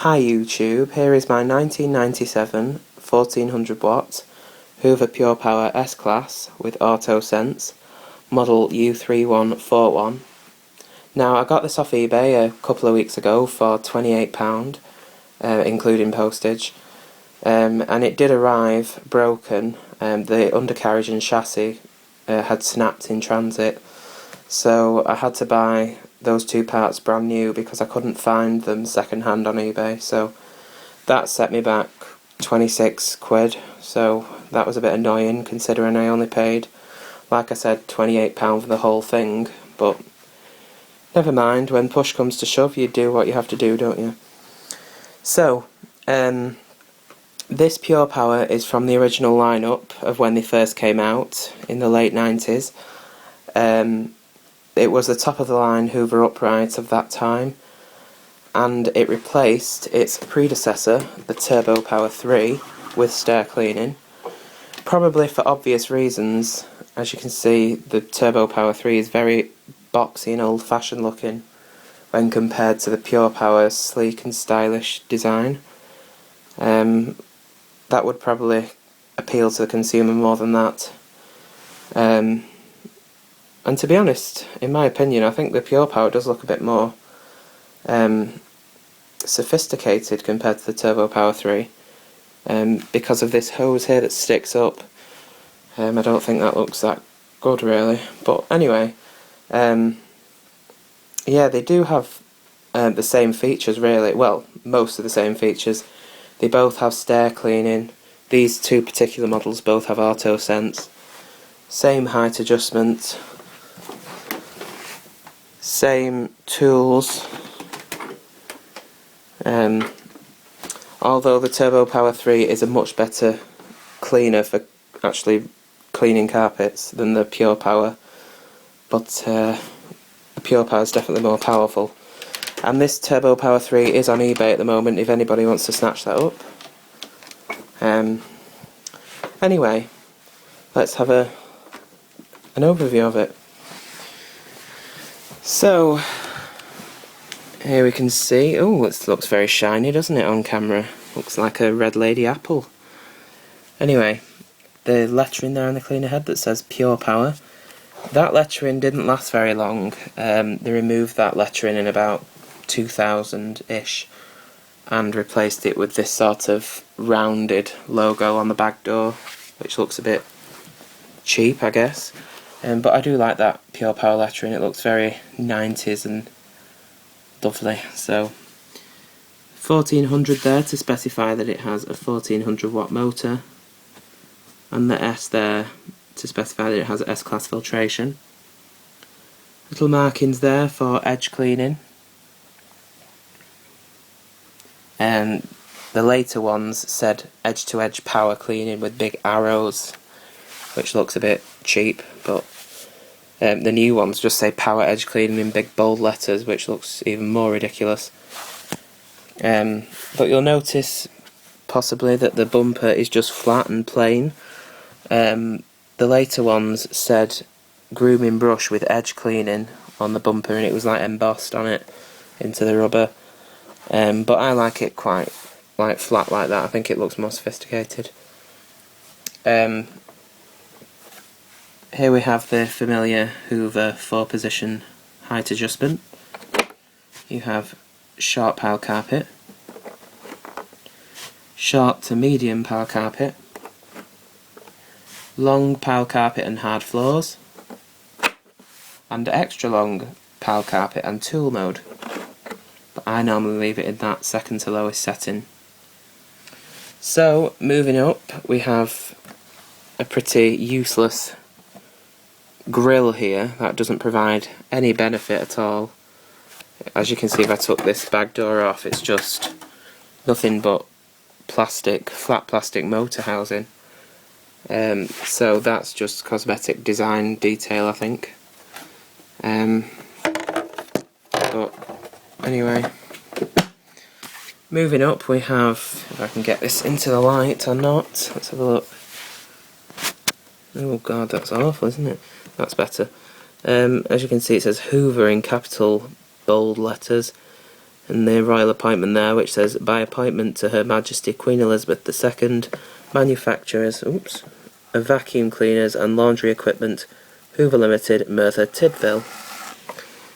Hi YouTube, here is my 1997 1400 watt Hoover Purepower S-Class with Autosense, model U3141. Now I got this off eBay a couple of weeks ago for £28, including postage, and it did arrive broken. The undercarriage and chassis had snapped in transit, so I had to buy those two parts brand new because I couldn't find them second hand on eBay, so that set me back 26 quid, so that was a bit annoying considering I only paid, like I said, £28 for the whole thing, but never mind, when push comes to shove you do what you have to do, don't you? So, this Purepower is from the original lineup of when they first came out in the late 90s. It was the top of the line Hoover upright of that time, and it replaced its predecessor, the Turbopower 3, with stair cleaning. Probably for obvious reasons. As you can see, the Turbopower 3 is very boxy and old-fashioned looking when compared to the Purepower's sleek and stylish design. That would probably appeal to the consumer more than that. And to be honest, in my opinion, I think the Purepower does look a bit more sophisticated compared to the Turbopower 3. Because of this hose here that sticks up, I don't think that looks that good really. But anyway, yeah, they do have the same features really, well, most of the same features. They both have stair cleaning. These two particular models both have Autosense. Same height adjustment. Same tools. Although the Turbopower 3 is a much better cleaner for actually cleaning carpets than the Purepower, but the Purepower is definitely more powerful. And this Turbopower 3 is on eBay at the moment if anybody wants to snatch that up. Anyway, let's have an overview of it. So, here we can see, oh, it looks very shiny, doesn't it, on camera? Looks like a red lady apple. Anyway, the lettering there on the cleaner head that says Purepower, that lettering didn't last very long. They removed that lettering in about 2000-ish and replaced it with this sort of rounded logo on the back door, which looks a bit cheap, I guess. But I do like that Purepower lettering, it looks very 90s and lovely. So 1400 there to specify that it has a 1400 watt motor, and the S there to specify that it has S-Class filtration. Little markings there for edge cleaning. And the later ones said edge-to-edge power cleaning with big arrows, which looks a bit cheap, but the new ones just say power edge cleaning in big bold letters, which looks even more ridiculous. But you'll notice possibly that the bumper is just flat and plain. The later ones said grooming brush with edge cleaning on the bumper, and it was like embossed on it into the rubber. But I like it quite like flat like that. I think it looks more sophisticated. Here we have the familiar Hoover 4-position height adjustment. You have short pile carpet, short to medium pile carpet, long pile carpet and hard floors, and extra long pile carpet and tool mode. But I normally leave it in that second to lowest setting. So, moving up, we have a pretty useless grill here that doesn't provide any benefit at all. As you can see, if I took this bag door off, it's just nothing but plastic, flat plastic motor housing. So that's just cosmetic design detail, I think. But anyway, moving up, we have, if I can get this into the light or not, let's have a look. Oh god, that's awful, isn't it? That's better. As you can see, it says Hoover in capital bold letters. and the royal appointment there, which says, by appointment to Her Majesty Queen Elizabeth II, manufacturers of vacuum cleaners and laundry equipment, Hoover Limited, Merthyr Tydfil.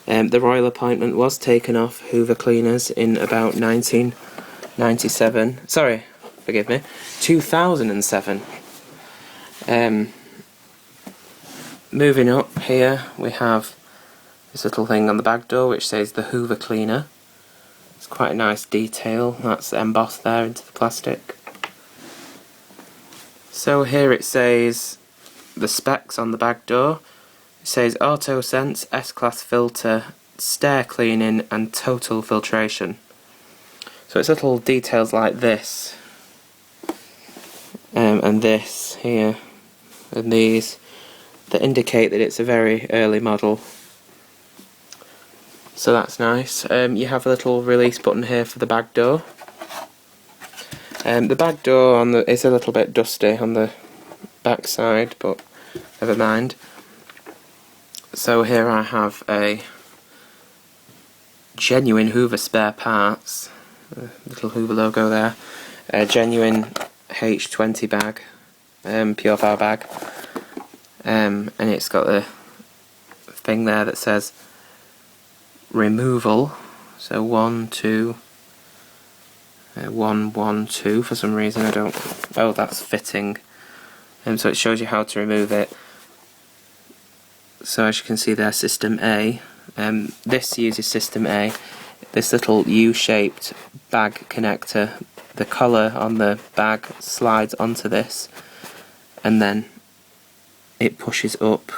The royal appointment was taken off Hoover cleaners in about 1997. Sorry, forgive me, 2007. Moving up here, we have this little thing on the back door which says the Hoover cleaner. It's quite a nice detail, that's embossed there into the plastic. So here it says the specs on the back door. It says Autosense, S-Class filter, stair cleaning and total filtration. So it's little details like this, and this here, and these, that indicate that it's a very early model. So that's nice. You have a little release button here for the back door. The back door is a little bit dusty on the back side, but never mind. So here I have a genuine Hoover spare parts, little Hoover logo there, a genuine H20 bag, Purepower bag, and it's got the thing there that says removal, so 1, 2, 1, 1, 2 for some reason, I don't, oh that's fitting, so it shows you how to remove it. So as you can see there, System A, this uses System A, this little U-shaped bag connector, the collar on the bag slides onto this and then it pushes up.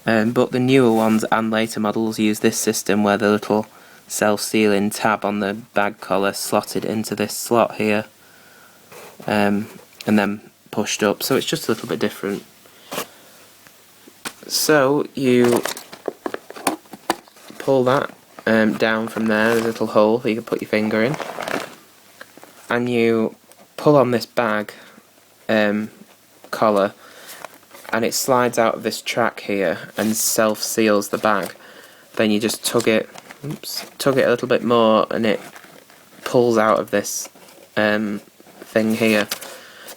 But the newer ones and later models use this system where the little self-sealing tab on the bag collar slotted into this slot here, and then pushed up, so it's just a little bit different. So you pull that down from there, there's a little hole that you can put your finger in, and you pull on this bag collar, and it slides out of this track here and self-seals the bag. Then you just tug it a little bit more and it pulls out of this thing here.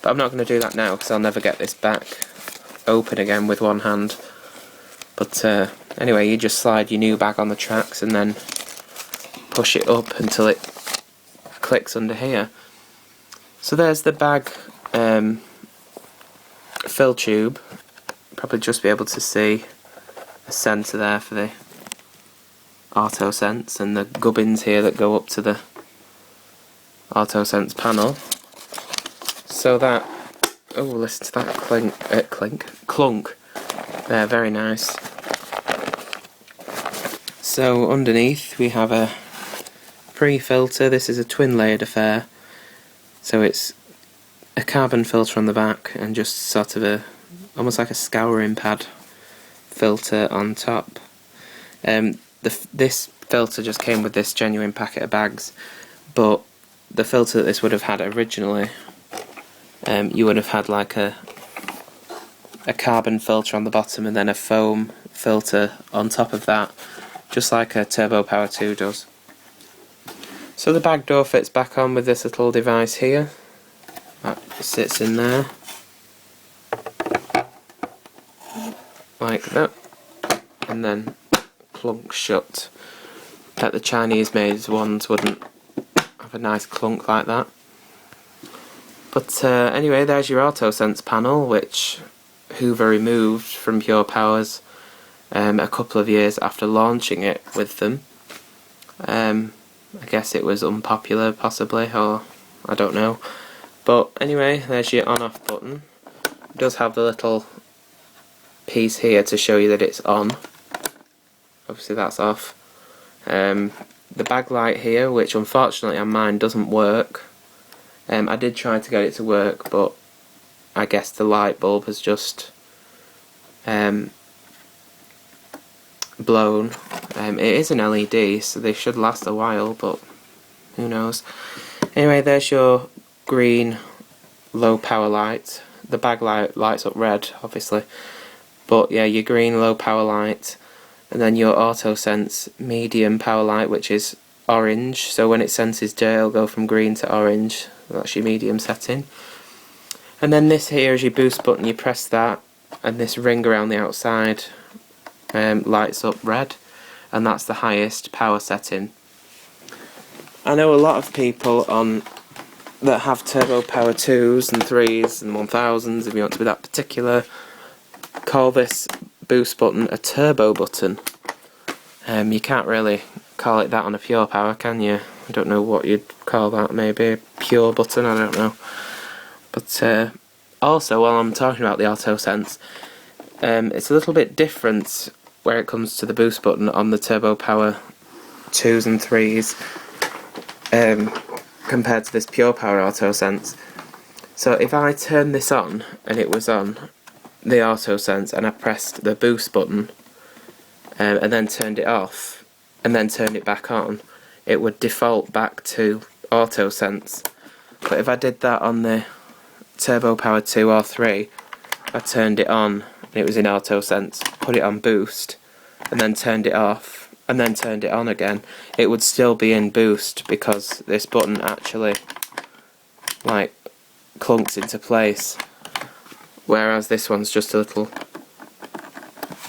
But I'm not going to do that now because I'll never get this back open again with one hand. But anyway, you just slide your new bag on the tracks and then push it up until it clicks under here. So there's the bag fill tube. Probably just be able to see a sensor there for the Autosense and the gubbins here that go up to the Autosense panel. So that, oh, listen to that clunk there, very nice. So underneath we have a pre-filter. This is a twin layered affair, so it's a carbon filter on the back and just sort of almost like a scouring pad filter on top. This filter just came with this genuine packet of bags, but the filter that this would have had originally, you would have had like a carbon filter on the bottom and then a foam filter on top of that, just like a Turbopower 2 does. So the bag door fits back on with this little device here that sits in there like that, and then clunk shut. That the Chinese made ones wouldn't have a nice clunk like that. But anyway, there's your Autosense panel, which Hoover removed from Purepower's a couple of years after launching it with them. I guess it was unpopular possibly, or I don't know. But anyway, there's your on-off button. It does have the little piece here to show you that it's on. Obviously that's off. The bag light here, which unfortunately on mine doesn't work. I did try to get it to work, but I guess the light bulb has just blown. It is an LED, so they should last a while, but who knows. Anyway, there's your green low power light. The bag light lights up red, obviously, but yeah, your green low power light, and then your Autosense medium power light, which is orange, so when it senses dirt it'll go from green to orange. That's your medium setting. And then this here is your boost button. You press that and this ring around the outside lights up red, and that's the highest power setting. I know a lot of people that have turbo power 2s and 3s and 1000s, if you want to be that particular, call this boost button a turbo button. You can't really call it that on a pure power, can you? I don't know what you'd call that, maybe a pure button, I don't know. But also, while I'm talking about the Autosense, it's a little bit different where it comes to the boost button on the turbo power 2s and 3s compared to this pure power Autosense. So if I turn this on and it was on the Autosense and I pressed the boost button and then turned it off and then turned it back on, it would default back to Autosense. But if I did that on the turbo power 2 or 3, I turned it on and it was in Autosense, put it on boost and then turned it off and then turned it on again, it would still be in boost because this button actually like clunks into place, whereas this one's just a little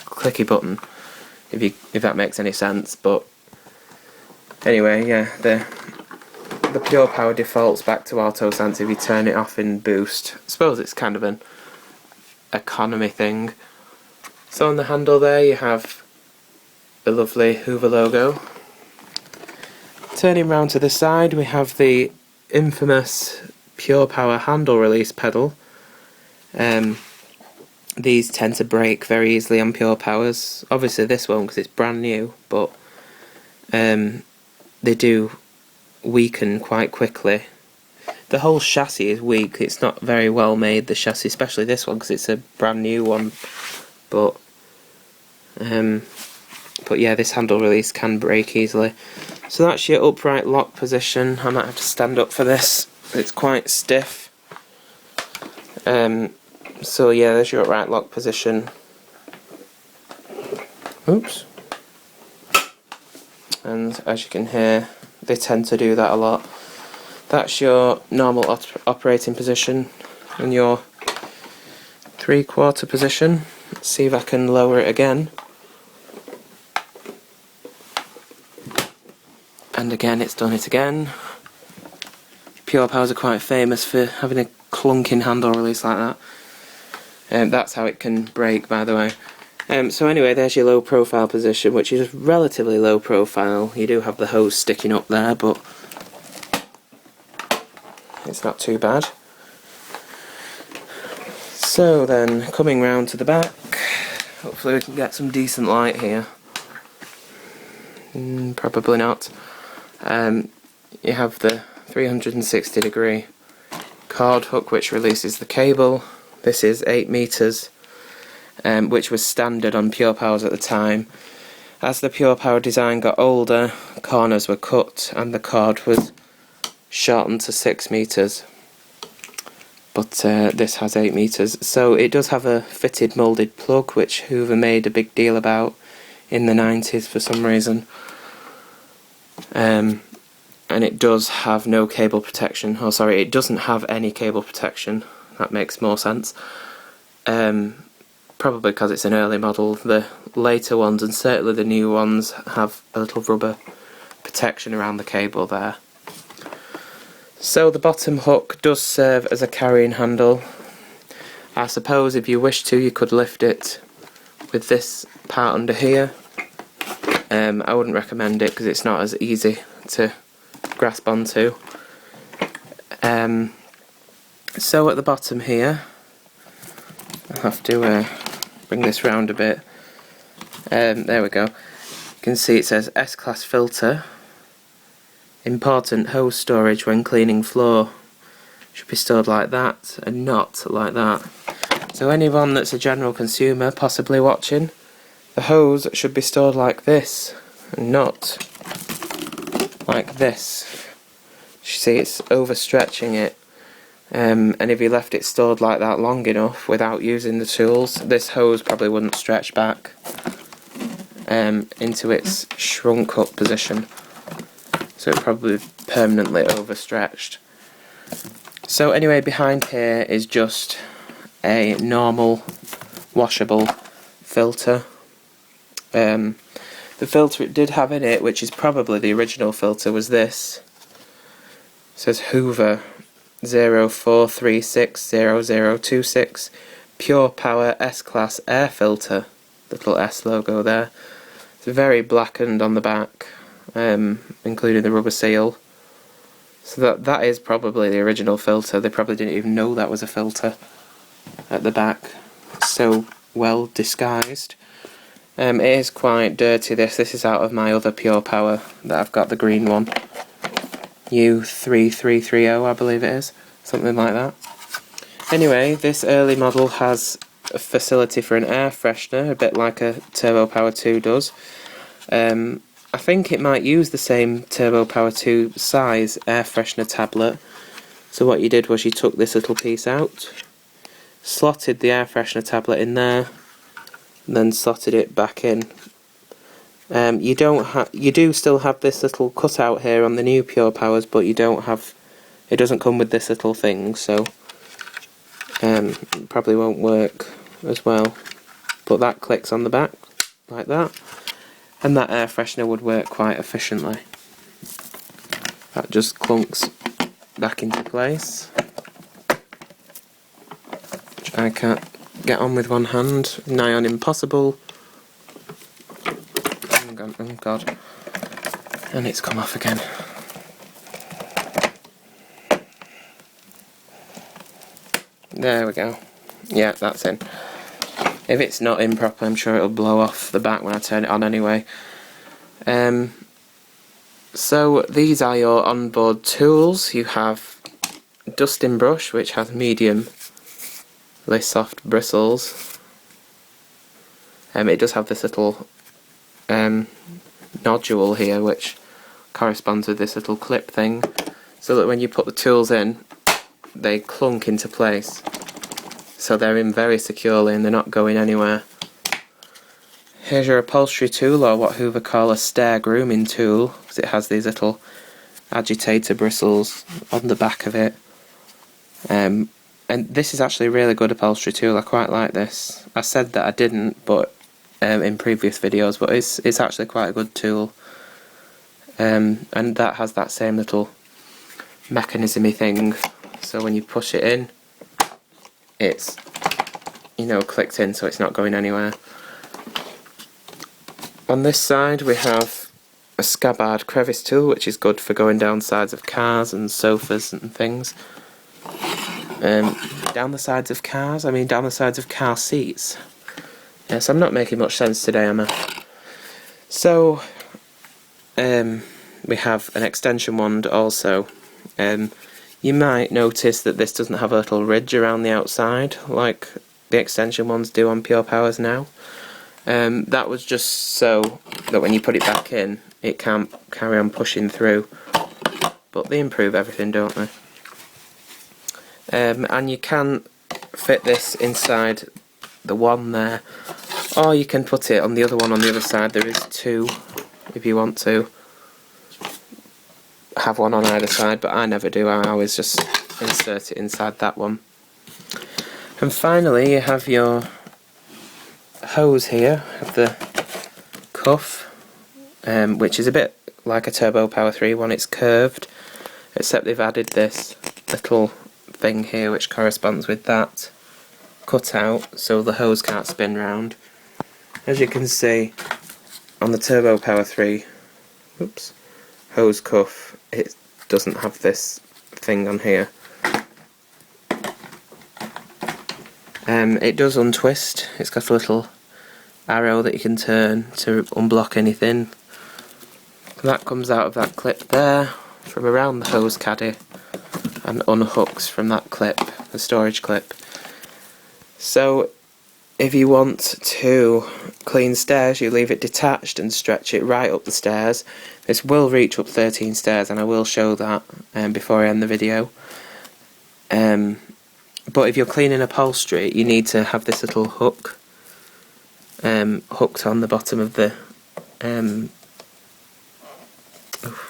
clicky button, if that makes any sense. But anyway, yeah, the pure power defaults back to Autosense if you turn it off in boost. I suppose it's kind of an economy thing. So on the handle there you have the lovely Hoover logo. Turning round to the side we have the infamous Pure Power handle release pedal. These tend to break very easily on Pure Powers. Obviously this one because it's brand new, but they do weaken quite quickly. The whole chassis is weak, it's not very well made, the chassis, especially this one because it's a brand new one. But yeah, this handle release can break easily. So that's your upright lock position. I might have to stand up for this, it's quite stiff. So yeah, there's your upright lock position. Oops. And as you can hear, they tend to do that a lot. That's your normal operating position and your 3/4 position. Let's see if I can lower it again. And again, it's done it again. Pure Powers are quite famous for having a clunking handle release like that. That's how it can break, by the way. So anyway, there's your low profile position, which is relatively low profile. You do have the hose sticking up there, but it's not too bad. So then, coming round to the back, hopefully we can get some decent light here. Probably not. You have the 360-degree cord hook which releases the cable. This is 8 meters, which was standard on Pure Powers at the time. As the Pure Power design got older, corners were cut and the cord was shortened to 6 meters. But this has 8 meters. So it does have a fitted moulded plug, which Hoover made a big deal about in the 90s for some reason. And it does have no cable protection. Oh, sorry, it doesn't have any cable protection. That makes more sense. Probably because it's an early model. The later ones, and certainly the new ones, have a little rubber protection around the cable there. So the bottom hook does serve as a carrying handle. I suppose if you wish to, you could lift it with this part under here. I wouldn't recommend it because it's not as easy to grasp onto. So at the bottom here, I'll have to bring this round a bit. There we go. You can see it says S-Class filter. Important hose storage when cleaning floor. Should be stored like that and not like that. So anyone that's a general consumer possibly watching, the hose should be stored like this and not like this. You see it's overstretching it. And if you left it stored like that long enough without using the tools, this hose probably wouldn't stretch back into its shrunk up position. so it probably permanently overstretched. So anyway, behind here is just a normal washable filter. The filter it did have in it, which is probably the original filter, was this. It says Hoover 04360026 Purepower S-Class air filter. The little S logo there. It's very blackened on the back, including the rubber seal. So that is probably the original filter. They probably didn't even know that was a filter at the back. So well disguised. It is quite dirty, this. This is out of my other Purepower that I've got, the green one. U3340, I believe it is. Something like that. Anyway, this early model has a facility for an air freshener, a bit like a Turbopower 2 does. I think it might use the same Turbopower 2 size air freshener tablet. So what you did was you took this little piece out, slotted the air freshener tablet in there, and then slotted it back in. You do still have this little cutout here on the new Purepowers, but you don't have. It doesn't come with this little thing, so it probably won't work as well. But that clicks on the back like that, and that air freshener would work quite efficiently. That just clunks back into place, which I can't get on with one hand, nigh on impossible. Oh god, and it's come off again. There we go. Yeah, that's in. If it's not in properly, I'm sure it'll blow off the back when I turn it on anyway. So these are your onboard tools. You have dusting brush, which has medium soft bristles. It does have this little nodule here, which corresponds with this little clip thing, so that when you put the tools in, they clunk into place. So they're in very securely and they're not going anywhere. Here's your upholstery tool, or what Hoover call a stair grooming tool, because it has these little agitator bristles on the back of it. And this is actually a really good upholstery tool. I quite like this. I said that I didn't, but in previous videos, but it's actually quite a good tool. And that has that same little mechanism-y thing. So when you push it in, it's, you know, clicked in, so it's not going anywhere. On this side we have a scabbard crevice tool, which is good for going down sides of cars and sofas and things. Down the sides of cars? I mean down the sides of car seats. Yes, I'm not making much sense today, am I? So, we have an extension wand also. You might notice that this doesn't have a little ridge around the outside like the extension ones do on Purepowers now. That was just so that when you put it back in, it can't carry on pushing through. But they improve everything, don't they? And you can fit this inside the one there, or you can put it on the other one on the other side. There is two if you want to have one on either side, but I never do. I always just insert it inside that one. And finally you have your hose here of the cuff, which is a bit like a Turbopower 3 one. It's curved, except they've added this little thing here which corresponds with that cut out, so the hose can't spin round. As you can see on the Turbopower 3 hose cuff, it doesn't have this thing on here. It does untwist. It's got a little arrow that you can turn to unblock anything. That comes out of that clip there from around the hose caddy and unhooks from that clip, the storage clip. So if you want to clean stairs, you leave it detached and stretch it right up the stairs. This will reach up 13 stairs, and I will show that before I end the video. But if you're cleaning upholstery, you need to have this little hook hooked on the bottom of the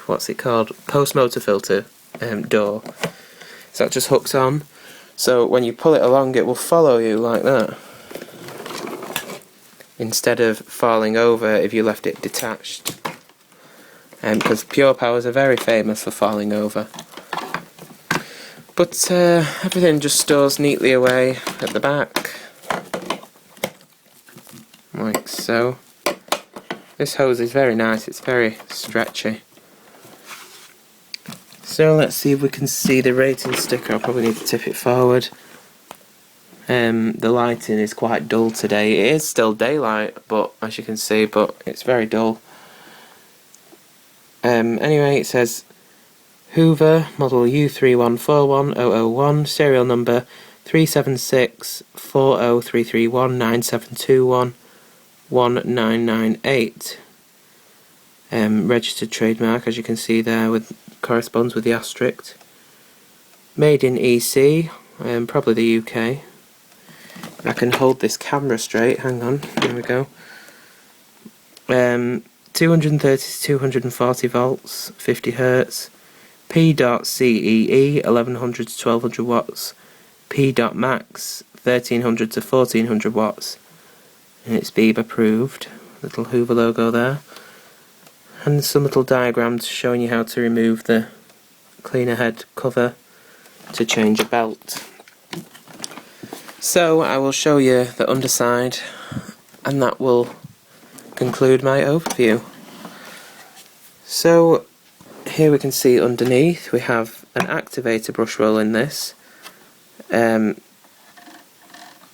what's it called, post motor filter door. So that just hooks on, so when you pull it along it will follow you like that, instead of falling over if you left it detached. Because Purepowers are very famous for falling over. But everything just stores neatly away at the back, like so. This hose is very nice, it's very stretchy. So let's see if we can see the rating sticker. I'll probably need to tip it forward. The lighting is quite dull today. It is still daylight, but as you can see, but it's very dull. Anyway, it says Hoover, model U3141 serial number 376-40331-9721-1998. Registered trademark, as you can see there, corresponds with the asterisk. Made in EC, probably the UK. I can hold this camera straight, hang on, there we go. 230 to 240 volts, 50 Hz, P.CEE 1100 to 1200 watts, P.Max 1300 to 1400 watts, and it's BEEB approved, little Hoover logo there, and some little diagrams showing you how to remove the cleaner head cover to change a belt. So I will show you the underside, and that will conclude my overview. So here we can see underneath we have an activator brush roll in this.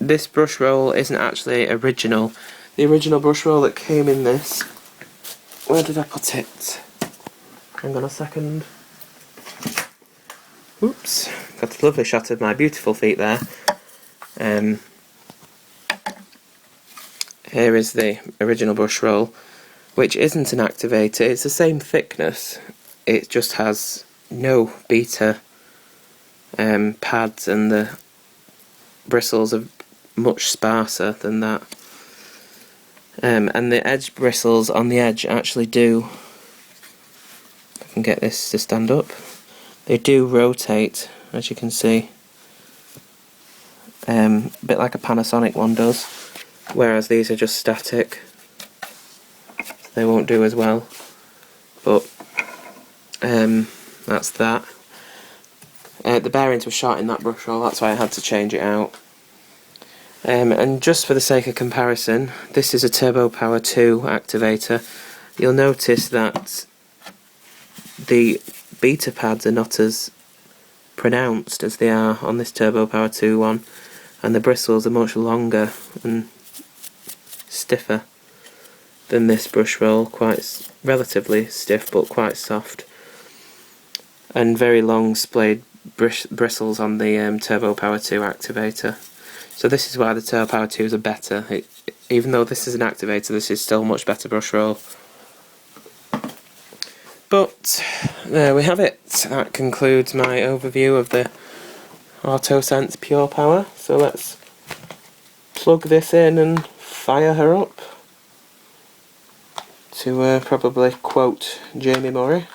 This brush roll isn't actually original. The original brush roll that came in this, where did I put it? Hang on a second. Oops, got a lovely shot of my beautiful feet there. Here is the original brush roll, which isn't an activator. It's the same thickness, it just has no beta pads, and the bristles are much sparser than that. And the edge bristles on the edge actually do, if I can get this to stand up, they do rotate, as you can see, a bit like a Panasonic one does, whereas these are just static. They won't do as well, but that's that. The bearings were shot in that brush roll, that's why I had to change it out. And just for the sake of comparison, this is a Turbopower 2 activator. You'll notice that the beta pads are not as pronounced as they are on this Turbopower 2 one, and the bristles are much longer and stiffer than this brush roll, quite relatively stiff but quite soft, and very long splayed bristles on the Turbopower 2 activator. So this is why the Turbopower 2s are better. Even though this is an activator, this is still a much better brush roll. But there we have it. That concludes my overview of the Autosense Purepower. So let's plug this in and fire her up, to probably quote Jamie Murray.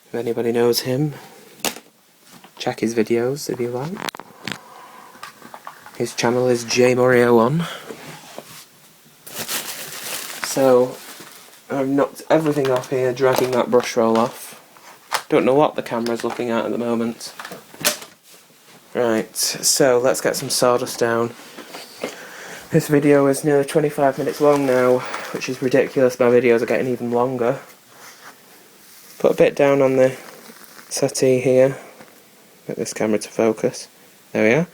If anybody knows him, check his videos if you like. His channel is jmurray01. So I've knocked everything off here, dragging that brush roll off. Don't know what the camera's looking at the moment. Right, so let's get some sawdust down. This video is nearly 25 minutes long now, which is ridiculous. My videos are getting even longer. Put a bit down on the settee here. Get this camera to focus. There we are.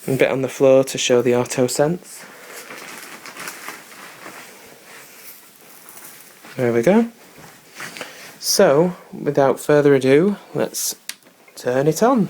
And a bit on the floor to show the Autosense. There we go. So, without further ado, let's turn it on.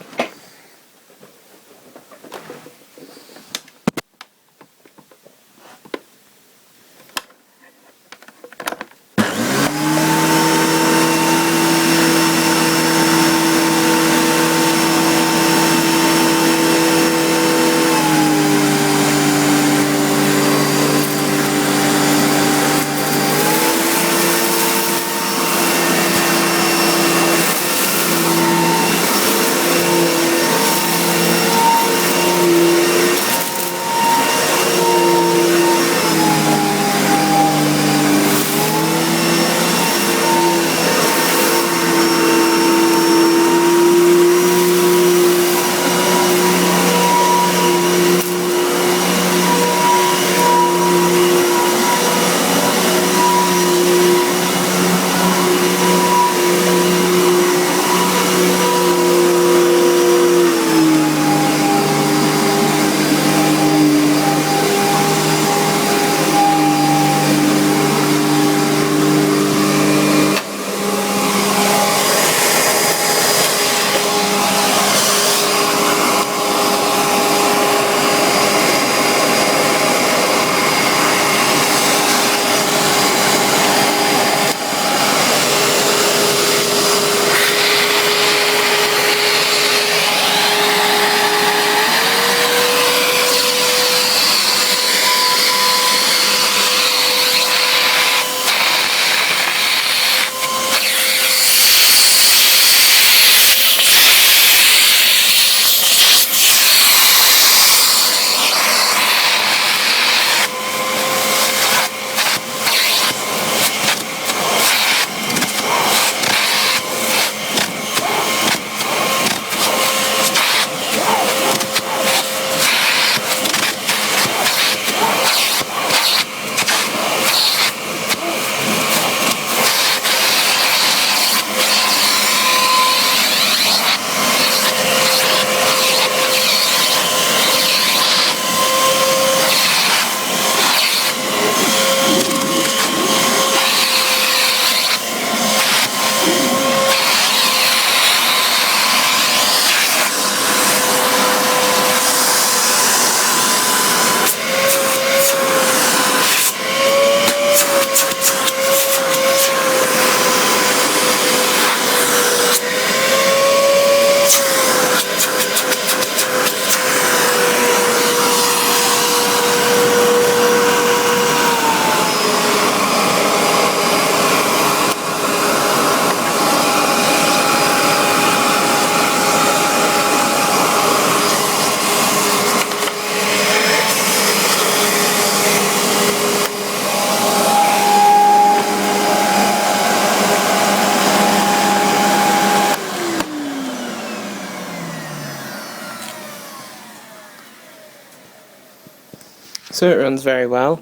So it runs very well.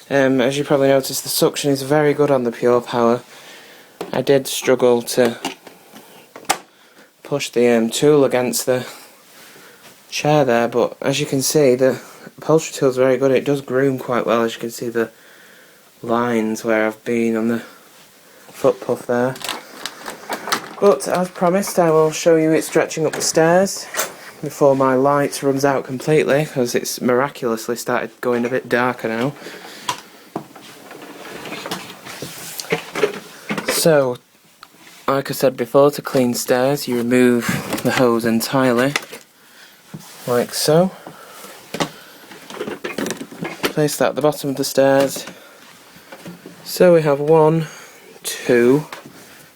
As you probably noticed, the suction is very good on the Purepower. I did struggle to push the tool against the chair there, but as you can see, the upholstery tool is very good. It does groom quite well, as you can see the lines where I've been on the foot puff there. But as promised, I will show you it stretching up the stairs before my light runs out completely, because it's miraculously started going a bit darker now. So, like I said before, to clean stairs you remove the hose entirely, like so. Place that at the bottom of the stairs. So we have 1, 2,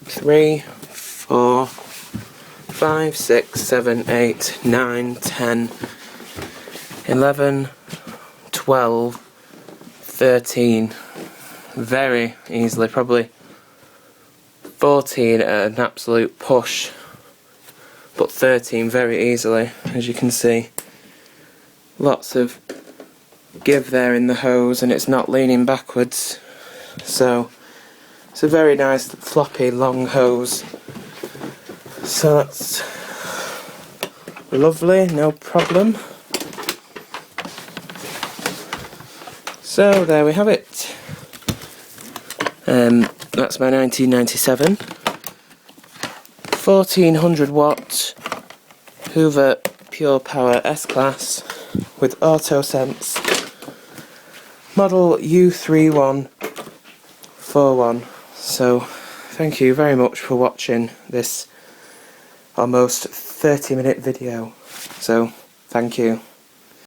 3, 4, 5, 6, 7, 8, 9, 10, 11, 12, 13, very easily, probably 14 at an absolute push, but 13 very easily, as you can see. Lots of give there in the hose, and it's not leaning backwards, so it's a very nice floppy long hose. So that's lovely, no problem. So there we have it. That's my 1997 1400 watt Hoover Purepower S-Class with Autosense, model U3141. So thank you very much for watching this almost 30-minute video. So thank you.